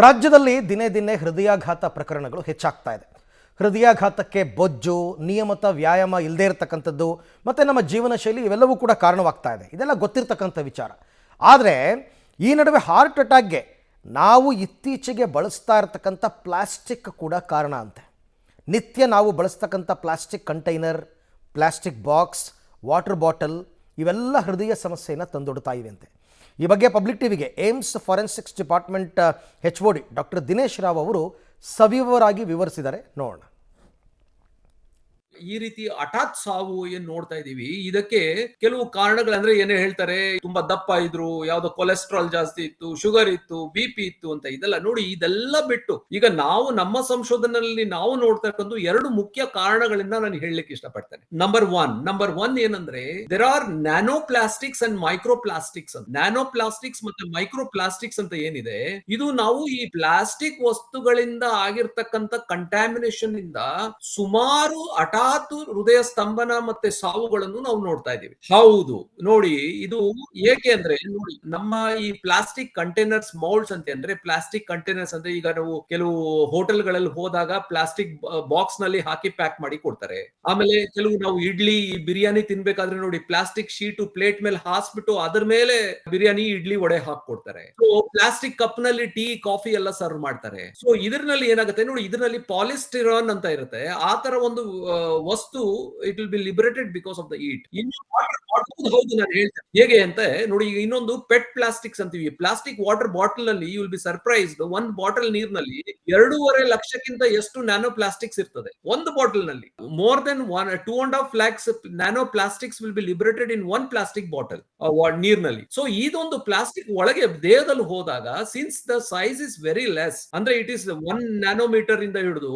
ರಾಜ್ಯದಲ್ಲಿ ದಿನೇ ದಿನೇ ಹೃದಯಾಘಾತ ಪ್ರಕರಣಗಳು ಹೆಚ್ಚಾಗ್ತಾ ಇದೆ. ಹೃದಯಾಘಾತಕ್ಕೆ ಬೊಜ್ಜು, ನಿಯಮಿತ ವ್ಯಾಯಾಮ ಇಲ್ಲದೇ ಇರತಕ್ಕಂಥದ್ದು ಮತ್ತು ನಮ್ಮ ಜೀವನ ಶೈಲಿ ಇವೆಲ್ಲವೂ ಕೂಡ ಕಾರಣವಾಗ್ತಾ ಇದೆ. ಇದೆಲ್ಲ ಗೊತ್ತಿರ್ತಕ್ಕಂಥ ವಿಚಾರ. ಆದರೆ ಈ ನಡುವೆ ಹಾರ್ಟ್ ಅಟ್ಯಾಕ್ಗೆ ನಾವು ಇತ್ತೀಚೆಗೆ ಬಳಸ್ತಾ ಇರತಕ್ಕಂಥ ಪ್ಲಾಸ್ಟಿಕ್ ಕೂಡ ಕಾರಣ ಅಂತೆ. ನಿತ್ಯ ನಾವು ಬಳಸ್ತಕ್ಕಂಥ plastic container, plastic box, water bottle ಇವೆಲ್ಲ ಹೃದಯ ಸಮಸ್ಯೆಯನ್ನು ತಂದೊಡ್ತಾ ಇವೆ ಅಂತೆ. ಈ ಬಗ್ಗೆ ಪಬ್ಲಿಕ್ ಟಿವಿಗೆ AIIMS forensics department HOD doctor Dinesh Rao ಅವರು ಸವಿವರವಾಗಿ ವಿವರಿಸಿದ್ದಾರೆ. ನೋಡೋಣ. ಈ ರೀತಿ ಹಠಾತ್ ಸಾವು ಏನ್ ನೋಡ್ತಾ ಇದೀವಿ, ಇದಕ್ಕೆ ಕೆಲವು ಕಾರಣಗಳಂದ್ರೆ ಏನೇ ಹೇಳ್ತಾರೆ, ತುಂಬಾ ದಪ್ಪ ಇದ್ರು, ಯಾವ್ದೋ ಕೊಲೆಸ್ಟ್ರಾಲ್ ಜಾಸ್ತಿ ಇತ್ತು, ಶುಗರ್ ಇತ್ತು, BP ಇತ್ತು ಅಂತ. ಇದೆಲ್ಲ ನೋಡಿ, ಇದೆಲ್ಲ ಬಿಟ್ಟು ಈಗ ನಾವು ನಮ್ಮ ಸಂಶೋಧನೆಯಲ್ಲಿ ನಾವು ನೋಡ್ತಾ ಇರೋದು ಎರಡು ಮುಖ್ಯ ಕಾರಣಗಳಿಂದ ನಾನು ಹೇಳಲಿಕ್ಕೆ ಇಷ್ಟಪಡ್ತೇನೆ. ನಂಬರ್ ಒನ್ ಏನಂದ್ರೆ, there are nano plastics and micro plastics ಅಂತ. ನ್ಯಾನೋ ಪ್ಲಾಸ್ಟಿಕ್ಸ್ ಮತ್ತೆ ಮೈಕ್ರೋ ಪ್ಲಾಸ್ಟಿಕ್ಸ್ ಅಂತ ಏನಿದೆ, ಇದು ನಾವು ಈ ಪ್ಲಾಸ್ಟಿಕ್ ವಸ್ತುಗಳಿಂದ ಆಗಿರ್ತಕ್ಕಂಥ ಕಂಟ್ಯಾಮಿನೇಷನ್ ಇಂದ ಸುಮಾರು ಹಠಾತ್ ಹೃದಯ ಸ್ತಂಭನ ಮತ್ತೆ ಸಾವುಗಳನ್ನು ನಾವು ನೋಡ್ತಾ ಇದ್ದೀವಿ. ಹೌದು, ನೋಡಿ, ಇದು ಏಕೆ ಅಂದ್ರೆ, ನೋಡಿ, ನಮ್ಮ ಈ ಪ್ಲಾಸ್ಟಿಕ್ ಕಂಟೈನರ್ಸ್ ಮೌಲ್ಡ್ಸ್ ಅಂತ ಅಂದ್ರೆ, ಪ್ಲಾಸ್ಟಿಕ್ ಕಂಟೈನರ್ಸ್ ಅಂದ್ರೆ ಈಗ ನಾವು ಕೆಲವು ಹೋಟೆಲ್ಗಳಲ್ಲಿ ಹೋದಾಗ ಪ್ಲಾಸ್ಟಿಕ್ ಬಾಕ್ಸ್ ನಲ್ಲಿ ಹಾಕಿ ಪ್ಯಾಕ್ ಮಾಡಿ ಕೊಡ್ತಾರೆ. ಆಮೇಲೆ ಕೆಲವು ನಾವು ಇಡ್ಲಿ, ಬಿರಿಯಾನಿ ತಿನ್ಬೇಕಾದ್ರೆ ನೋಡಿ, ಪ್ಲಾಸ್ಟಿಕ್ ಶೀಟ್ ಪ್ಲೇಟ್ ಮೇಲೆ ಹಾಸ್ಬಿಟ್ಟು ಅದ್ರ ಮೇಲೆ ಬಿರಿಯಾನಿ, ಇಡ್ಲಿ, ವಡೆ ಹಾಕೊಡ್ತಾರೆ. ಸೊ ಪ್ಲಾಸ್ಟಿಕ್ ಕಪ್ ನಲ್ಲಿ ಟೀ, ಕಾಫಿ ಎಲ್ಲ ಸರ್ವ್ ಮಾಡ್ತಾರೆ. ಸೊ ಇದರಲ್ಲಿ ಏನಾಗುತ್ತೆ ನೋಡಿ, ಇದರಲ್ಲಿ ಪಾಲಿಸ್ಟಿರಾನ್ ಅಂತ ಇರುತ್ತೆ. ಆ ತರ ಒಂದು ವಸ್ತು, it will be liberated because of the heat. ಇನ್ನು ವಾಟರ್ ಬಾಟಲ್, ಹೌದು, ನಾನು ಹೇಳ್ತೇನೆ ಹೇಗೆ ಅಂತ ನೋಡಿ. ಈಗ ಇನ್ನೊಂದು ಪೆಟ್ ಪ್ಲಾಸ್ಟಿಕ್ಸ್ ಅಂತೀವಿ. ಪ್ಲಾಸ್ಟಿಕ್ ವಾಟರ್ ಬಾಟಲ್ ನಲ್ಲಿ ಯು ವಿಲ್ ಬಿ ಸರ್ಪ್ರೈಸ್ಡ್, ಒಂದು ಬಾಟಲ್ ನೀರಿನಲ್ಲಿ 2.5 ಲಕ್ಷಕ್ಕಿಂತ ಎಷ್ಟು ನ್ಯಾನೋ ಪ್ಲಾಸ್ಟಿಕ್ಸ್ ಇರ್ತದೆ ಒಂದು ಬಾಟಲ್ ನಲ್ಲಿ. More than 2.5 lakhs nano plastics will be liberated in one plastic bottle ನೀರಿನಲ್ಲಿ. ಸೊ ಇದೊಂದು ಪ್ಲಾಸ್ಟಿಕ್ ಒಳಗೆ ದೇಹದಲ್ಲಿ ಹೋದಾಗ, since the size is very less, ಅಂದ್ರೆ ಇಟ್ ಇಸ್ 1 ನ್ಯಾನೋಮೀಟರ್ ಇಂದ ಹಿಡಿದು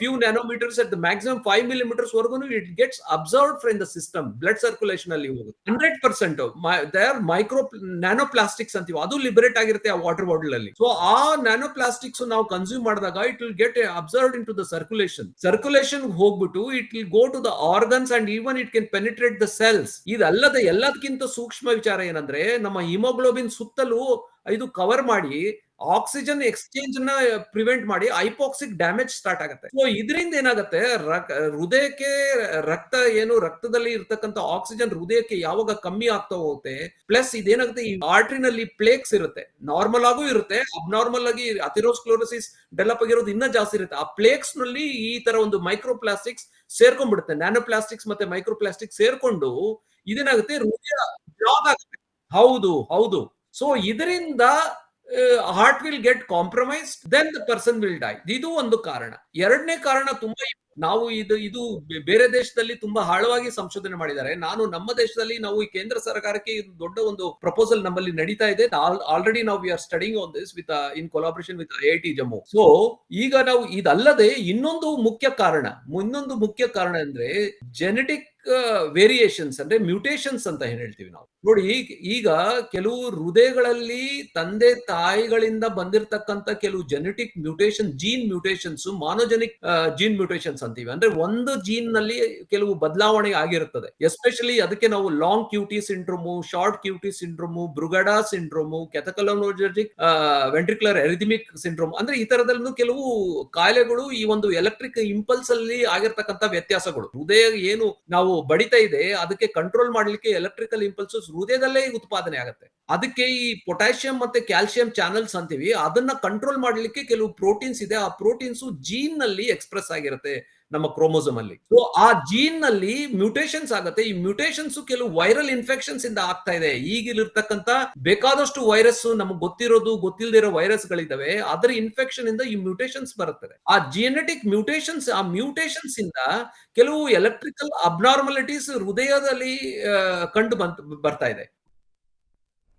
few nanometres at the maximum 5 millimeters ವರೆಗೂ it gets observed from the system. Blood circulation ಅಲ್ಲಿ ಹೋಗುತ್ತೆ. 100% they are micro nano plastics ಅಂತೀವಿ, ಅದು ಲಿಬರೇಟ್ ಆಗಿರುತ್ತೆ ಆ ವಾಟರ್ ಬಾಟಲ್ ಅಲ್ಲಿ. ಸೊ ಆ ನ್ಯಾನೋ ಪ್ಲಾಸ್ಟಿಕ್ಸ್ ನಾವು ಕನ್ಸ್ಯೂಮ್ ಮಾಡಿದಾಗ it will get absorbed into the circulation ಹೋಗ್ಬಿಟ್ಟು it will go to the organs and even it can penetrate the cells. ಇದಲ್ಲದೆ ಎಲ್ಲದಕ್ಕಿಂತ ಸೂಕ್ಷ್ಮ ವಿಚಾರ ಏನಂದ್ರೆ, ನಮ್ಮ ಹಿಮೋಗ್ಲೋಬಿನ್ ಸುತ್ತಲೂ ಇದು ಕವರ್ ಮಾಡಿ ಆಕ್ಸಿಜನ್ ಎಕ್ಸ್ಚೇಂಜ್ ನ ಪ್ರಿವೆಂಟ್ ಮಾಡಿ ಹೈಪಾಕ್ಸಿಕ್ ಡ್ಯಾಮೇಜ್ ಸ್ಟಾರ್ಟ್ ಆಗುತ್ತೆ. ಸೊ ಇದರಿಂದ ಏನಾಗುತ್ತೆ, ಹೃದಯಕ್ಕೆ ರಕ್ತದಲ್ಲಿ ಇರ್ತಕ್ಕಂಥ ಆಕ್ಸಿಜನ್ ಹೃದಯಕ್ಕೆ ಯಾವಾಗ ಕಮ್ಮಿ ಆಗ್ತಾ ಹೋಗುತ್ತೆ, ಪ್ಲಸ್ ಇದೇನಾಗುತ್ತೆ, ಈ ಆರ್ಟ್ರಿನಲ್ಲಿ ಪ್ಲೇಕ್ಸ್ ಇರುತ್ತೆ, ನಾರ್ಮಲ್ ಆಗೂ ಇರುತ್ತೆ, ಅಬ್ನಾರ್ಮಲ್ ಆಗಿ ಅಥೆರೋಸ್ಕ್ಲೆರೋಸಿಸ್ ಡೆವಲಪ್ ಆಗಿರೋದು ಇನ್ನೂ ಜಾಸ್ತಿ ಇರುತ್ತೆ. ಆ ಪ್ಲೇಕ್ಸ್ ನಲ್ಲಿ ಈ ತರ ಒಂದು ಮೈಕ್ರೋ ಪ್ಲಾಸ್ಟಿಕ್ಸ್ ಸೇರ್ಕೊಂಡ್ಬಿಡುತ್ತೆ. ನ್ಯಾನೋ ಪ್ಲಾಸ್ಟಿಕ್ಸ್ ಮತ್ತೆ ಮೈಕ್ರೋ ಪ್ಲಾಸ್ಟಿಕ್ ಸೇರ್ಕೊಂಡು ಇದೇನಾಗುತ್ತೆ, ಹೃದಯ ಬ್ಲಾಕ್ ಆಗುತ್ತೆ. ಹೌದು. ಸೊ ಇದರಿಂದ heart will get compromised, then the person will die. ಇದು ಒಂದು ಕಾರಣ. ಎರಡನೇ ಕಾರಣ, ತುಂಬಾ ನಾವು ಇದು ಬೇರೆ ದೇಶದಲ್ಲಿ ತುಂಬಾ ಆಳವಾಗಿ ಸಂಶೋಧನೆ ಮಾಡಿದ್ದಾರೆ. ನಮ್ಮ ದೇಶದಲ್ಲಿ ನಾವು ಈ ಕೇಂದ್ರ ಸರ್ಕಾರಕ್ಕೆ ದೊಡ್ಡ ಒಂದು ಪ್ರಪೋಸಲ್ ನಮ್ಮಲ್ಲಿ ನಡೀತಾ ಇದೆ. ಆಲ್ರೆಡಿ ನಾವು we are studying on this with in collaboration with IIT Jammu. So ಈಗ ನಾವು ಇದಲ್ಲದೆ ಇನ್ನೊಂದು ಮುಖ್ಯ ಕಾರಣ ಅಂದ್ರೆ ಜೆನೆಟಿಕ್ ವೇರಿಯೇಷನ್ಸ್, ಅಂದ್ರೆ ಮ್ಯೂಟೇಷನ್ಸ್ ಅಂತ ಏನ್ ಹೇಳ್ತೀವಿ ನಾವು. ನೋಡಿ, ಈಗ ಕೆಲವು ಹೃದಯಗಳಲ್ಲಿ ತಂದೆ ತಾಯಿಗಳಿಂದ ಬಂದಿರತಕ್ಕಂತ ಕೆಲವು genetic mutation, gene mutations, monogenic gene mutations ಅಂತೀವಿ. ಅಂದ್ರೆ ಒಂದು ಜೀನ್ ನಲ್ಲಿ ಕೆಲವು ಬದಲಾವಣೆ ಆಗಿರುತ್ತದೆ. ಎಸ್ಪೆಷಲಿ ಅದಕ್ಕೆ ನಾವು long Q T syndrome, short Q T syndrome, Brugada syndrome, catecholaminergic ventricular arrhythmic syndrome, ಅಂದ್ರೆ ಈ ತರದಲ್ಲೂ ಕೆಲವು ಕಾಯಿಲೆಗಳು ಈ ಒಂದು ಎಲೆಕ್ಟ್ರಿಕ್ ಇಂಪಲ್ಸ್ ಅಲ್ಲಿ ಆಗಿರ್ತಕ್ಕಂಥ ವ್ಯತ್ಯಾಸಗಳು. ಹೃದಯ ಏನು ನಾವು ಬಡಿತಾ ಇದೆ, ಅದಕ್ಕೆ ಕಂಟ್ರೋಲ್ ಮಾಡ್ಲಿಕ್ಕೆ ಎಲೆಕ್ಟ್ರಿಕಲ್ ಇಂಪಲ್ಸಸ್ ಹೃದಯದಲ್ಲೇ ಉತ್ಪಾದನೆ ಆಗುತ್ತೆ. ಅದಕ್ಕೆ ಈ ಪೊಟ್ಯಾಷಿಯಂ ಮತ್ತೆ ಕ್ಯಾಲ್ಸಿಯಂ ಚಾನಲ್ಸ್ ಅಂತೀವಿ, ಅದನ್ನ ಕಂಟ್ರೋಲ್ ಮಾಡ್ಲಿಕ್ಕೆ ಕೆಲವು ಪ್ರೋಟೀನ್ಸ್ ಇದೆ. ಆ ಪ್ರೋಟೀನ್ಸ್ ಜೀನ್ ನಲ್ಲಿ ಎಕ್ಸ್ಪ್ರೆಸ್ ಆಗಿರುತ್ತೆ ನಮ್ಮ ಕ್ರೋಮೋಸೋಮ್ ಅಲ್ಲಿ. ಸೊ ಆ ಜೀನ್ ನಲ್ಲಿ ಮ್ಯೂಟೇಷನ್ಸ್ ಆಗುತ್ತೆ. ಈ ಮ್ಯೂಟೇಷನ್ಸ್ ಕೆಲವು ವೈರಲ್ ಇನ್ಫೆಕ್ಷನ್ಸ್ ಇಂದ ಆಗ್ತಾ ಇದೆ. ಈಗಿರ್ತಕ್ಕಂತ ಬೇಕಾದಷ್ಟು ವೈರಸ್, ನಮಗೆ ಗೊತ್ತಿರೋದು ಗೊತ್ತಿಲ್ಲದಿರೋ ವೈರಸ್ ಗಳಿದಾವೆ, ಅದರ ಇನ್ಫೆಕ್ಷನ್ ಇಂದ ಈ ಮ್ಯೂಟೇಷನ್ಸ್ ಬರುತ್ತದೆ. ಆ ಜೆನೆಟಿಕ್ ಮ್ಯೂಟೇಷನ್ಸ್, ಆ ಮ್ಯೂಟೇಷನ್ಸ್ ಇಂದ ಕೆಲವು ಎಲೆಕ್ಟ್ರಿಕಲ್ ಅಬ್ನಾರ್ಮಲಿಟೀಸ್ ಹೃದಯದಲ್ಲಿ ಕಂಡು ಬರ್ತಾ ಇದೆ.